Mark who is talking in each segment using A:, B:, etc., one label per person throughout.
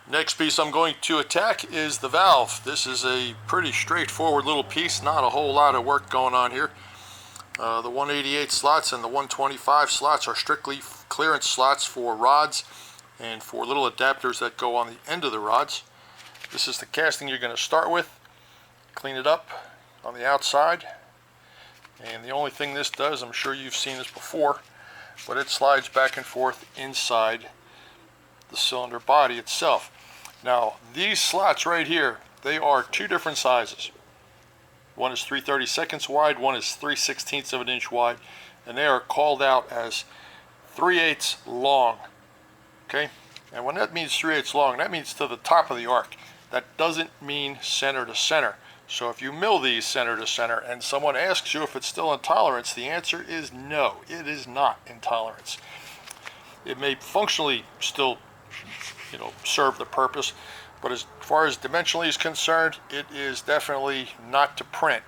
A: Next piece I'm going to attack is the valve. This is a pretty straightforward little piece, not a whole lot of work going on here. The 188 slots and the 125 slots are strictly clearance slots for rods and for little adapters that go on the end of the rods. This is the casting you're going to start with. Clean it up on the outside. And the only thing this does, I'm sure you've seen this before, but it slides back and forth inside the cylinder body itself. Now, these slots right here, they are two different sizes. One is 3/32 wide, one is 3/16 of an inch wide, and they are called out as 3/8 long. Okay? And when that means 3/8 long, that means to the top of the arc. That doesn't mean center to center. So if you mill these center to center and someone asks you if it's still intolerance, the answer is no, it is not intolerance. It may functionally still, serve the purpose, but as far as dimensionally is concerned, it is definitely not to print.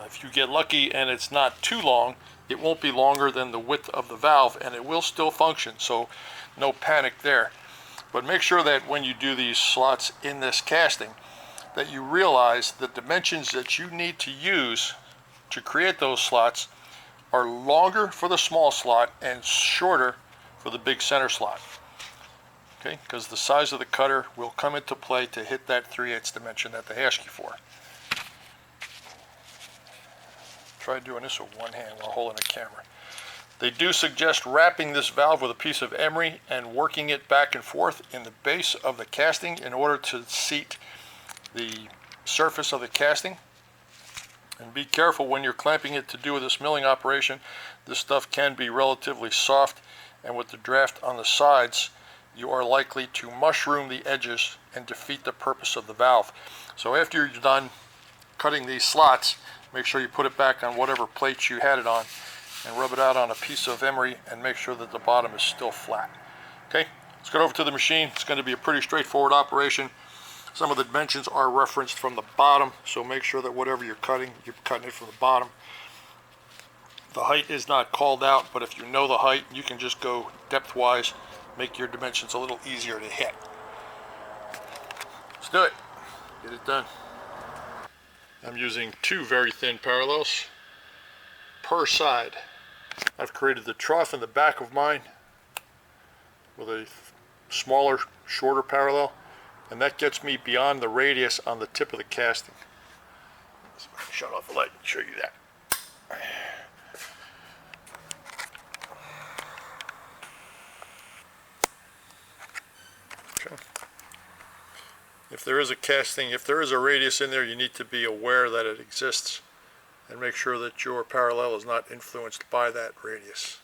A: If you get lucky and it's not too long, it won't be longer than the width of the valve and it will still function, so no panic there. But make sure that when you do these slots in this casting, that you realize the dimensions that you need to use to create those slots are longer for the small slot and shorter for the big center slot. Okay, because the size of the cutter will come into play to hit that 3/8 dimension that they ask you for. Try doing this with one hand while holding the camera. They do suggest wrapping this valve with a piece of emery and working it back and forth in the base of the casting in order to seat the surface of the casting. And be careful when you're clamping it to do this milling operation. This stuff can be relatively soft, and with the draft on the sides, you are likely to mushroom the edges and defeat the purpose of the valve. So after you're done cutting these slots, make sure you put it back on whatever plate you had it on and rub it out on a piece of emery and make sure that the bottom is still flat. Okay, let's go over to the machine. It's going to be a pretty straightforward operation. Some of the dimensions are referenced from the bottom, so make sure that whatever you're cutting it from the bottom. The height is not called out, but if you know the height, you can just go depth-wise, make your dimensions a little easier to hit. Let's do it. Get it done. I'm using two very thin parallels per side. I've created the trough in the back of mine with a smaller, shorter parallel, and that gets me beyond the radius on the tip of the casting. So I can shut off the light and show you that. Okay. If there is a radius in there, you need to be aware that it exists and make sure that your parallel is not influenced by that radius.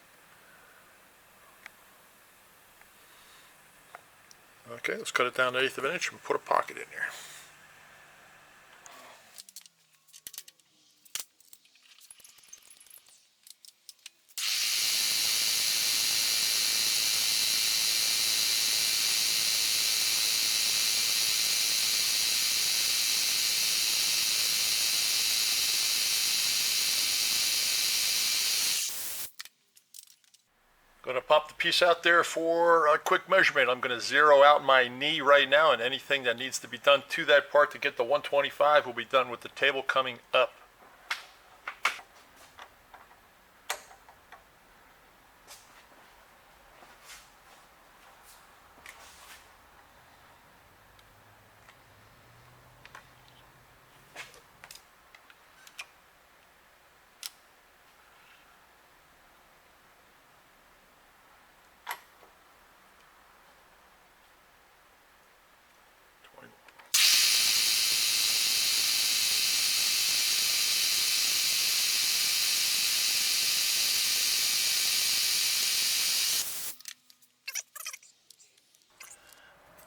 A: Okay, let's cut it down to 1/8 of an inch and put a pocket in there. Going to pop the piece out there for a quick measurement. I'm going to zero out my knee right now, and anything that needs to be done to that part to get the 125 will be done with the table coming up.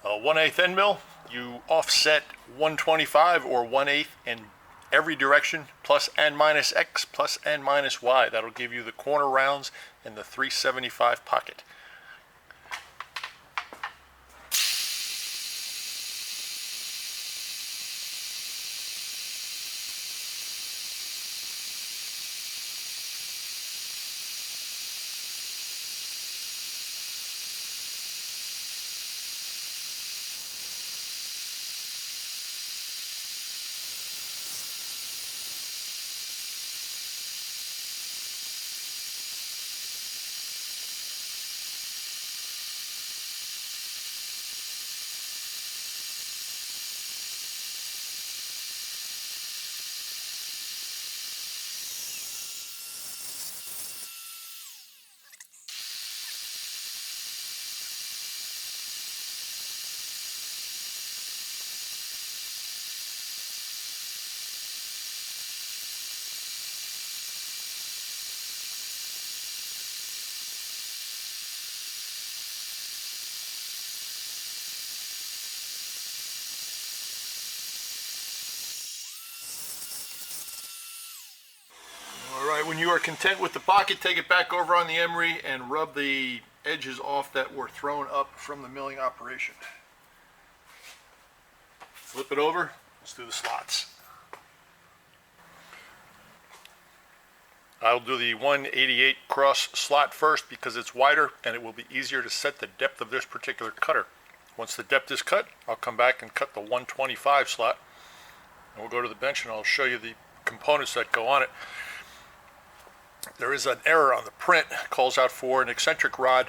A: A 1/8 end mill, you offset 125 or 1/8 in every direction, plus and minus X, plus and minus Y. That'll give you the corner rounds and the 375 pocket. when you are content with the pocket, take it back over on the emery and rub the edges off that were thrown up from the milling operation. Flip it over, let's do the slots. I'll do the 188 cross slot first because it's wider and it will be easier to set the depth of this particular cutter. Once the depth is cut, I'll come back and cut the 125 slot. And we'll go to the bench and I'll show you the components that go on it. There is an error on the print. It calls out for an eccentric rod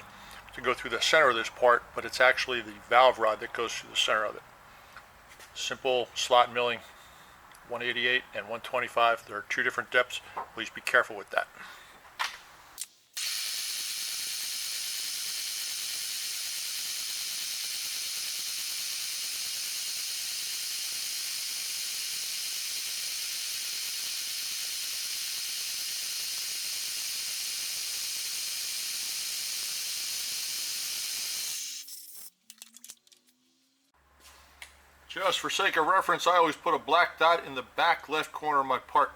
A: to go through the center of this part, but it's actually the valve rod that goes through the center of it. Simple slot milling, 188 and 125. There are two different depths. Please be careful with that. Just for sake of reference, I always put a black dot in the back left corner of my part.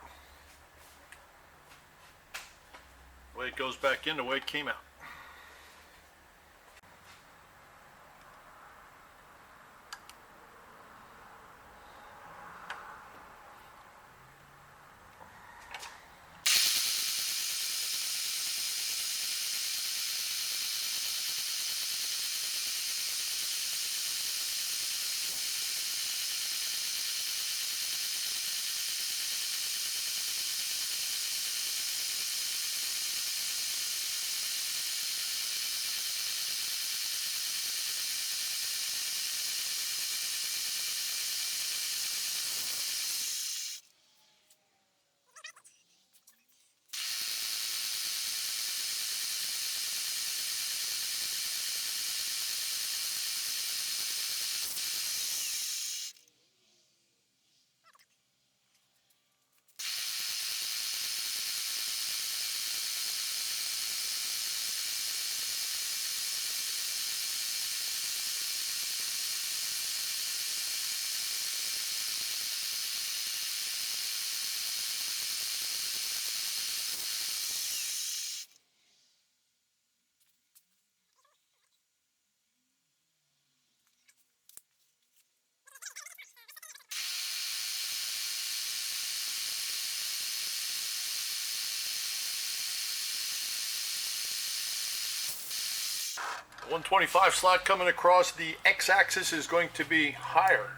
A: The way it goes back in, the way it came out. The 125 slot coming across the x-axis is going to be higher.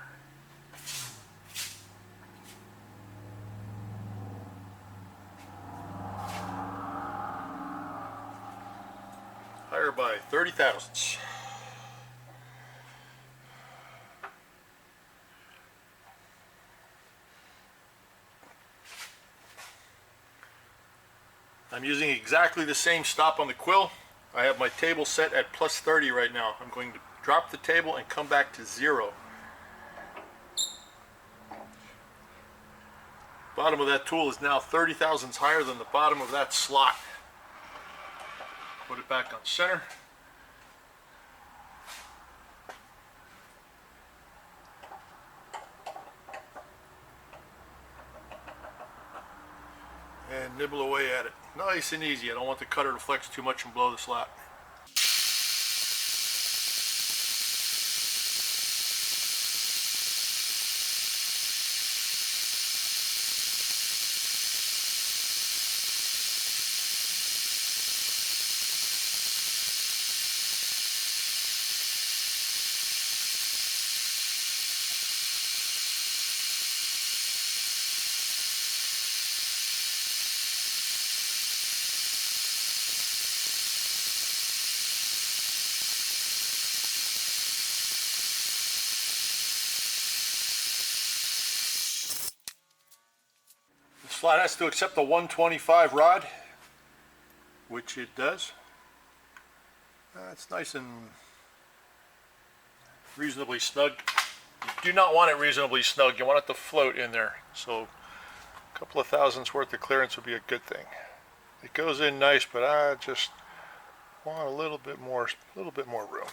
A: Higher by 30 thousandths. I'm using exactly the same stop on the quill. I have my table set at plus 30 right now. I'm going to drop the table and come back to 0. Bottom of that tool is now 30 thousandths higher than the bottom of that slot. Put it back on center. And nibble away at it. Nice and easy. I don't want the cutter to flex too much and blow the slot. The slot has to accept the 125 rod, which it does. It's nice and reasonably snug. You do not want it reasonably snug. You want it to float in there. So a couple of thousandths worth of clearance would be a good thing. It goes in nice, but I just want a little bit more room.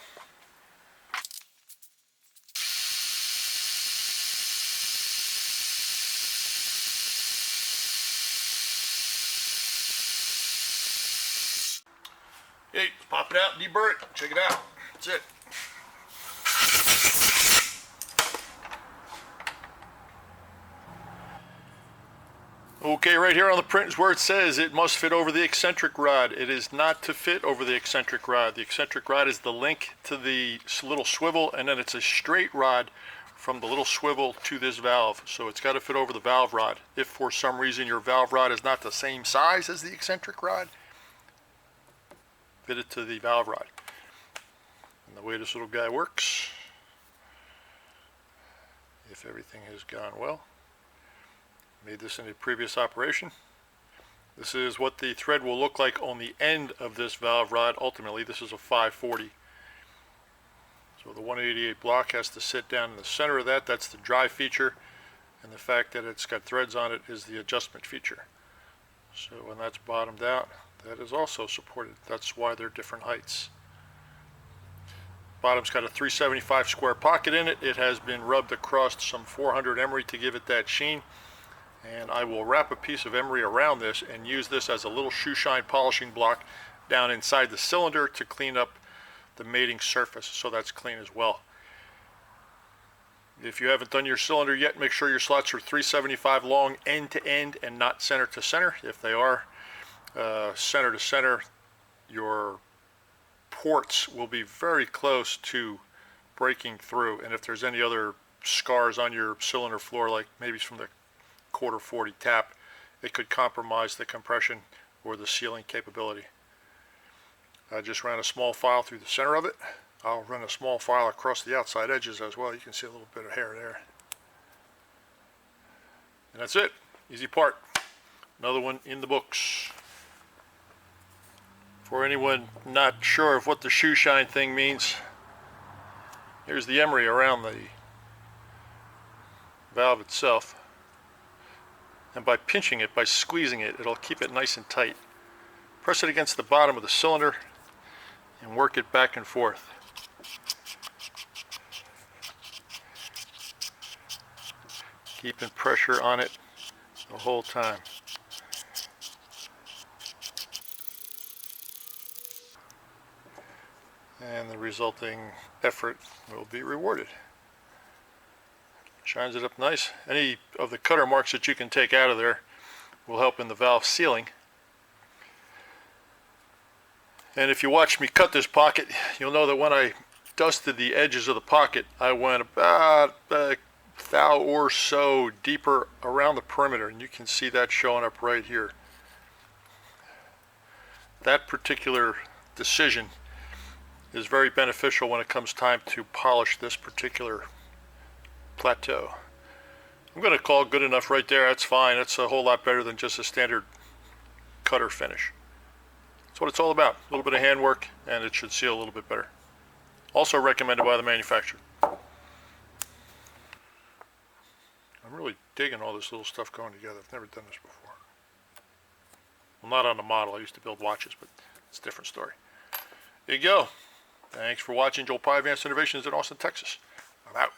A: out, deburr it. Check it out. That's it. Okay, right here on the print is where it says it must fit over the eccentric rod. It is not to fit over the eccentric rod. The eccentric rod is the link to the little swivel, and then it's a straight rod from the little swivel to this valve. So it's got to fit over the valve rod. If for some reason your valve rod is not the same size as the eccentric rod, fit it to the valve rod. And the way this little guy works, if everything has gone well, made this in a previous operation. This is what the thread will look like on the end of this valve rod. Ultimately, this is a 540. So the 188 block has to sit down in the center of that. That's the dry feature. And the fact that it's got threads on it is the adjustment feature. So when that's bottomed out, that is also supported. That's why they're different heights. Bottom's got a 375 square pocket in it. It has been rubbed across some 400 emery to give it that sheen. And I will wrap a piece of emery around this and use this as a little shoe shine polishing block down inside the cylinder to clean up the mating surface, so that's clean as well. If you haven't done your cylinder yet, make sure your slots are 375 long end to end and not center to center. If they are center to center, your ports will be very close to breaking through, and if there's any other scars on your cylinder floor, like maybe from the quarter 40 tap, it could compromise the compression or the sealing capability. I just ran a small file through the center of it. I'll run a small file across the outside edges as well. You can see a little bit of hair there. And that's it. Easy part. Another one in the books. For anyone not sure of what the shoe shine thing means, here's the emery around the valve itself. And by pinching it, by squeezing it, it'll keep it nice and tight. Press it against the bottom of the cylinder and work it back and forth. Keeping pressure on it the whole time. And the resulting effort will be rewarded. Shines it up nice. Any of the cutter marks that you can take out of there will help in the valve sealing. And if you watch me cut this pocket, you'll know that when I dusted the edges of the pocket, I went about a thou or so deeper around the perimeter, and you can see that showing up right here. That particular decision is very beneficial when it comes time to polish this particular plateau. I'm going to call it good enough right there. That's fine. That's a whole lot better than just a standard cutter finish. That's what it's all about. A little bit of handwork, and it should seal a little bit better. Also recommended by the manufacturer. I'm really digging all this little stuff going together. I've never done this before. Well, not on the model. I used to build watches, but it's a different story. There you go. Thanks for watching Joel Pye Advanced Innovations in Austin, Texas. I'm out.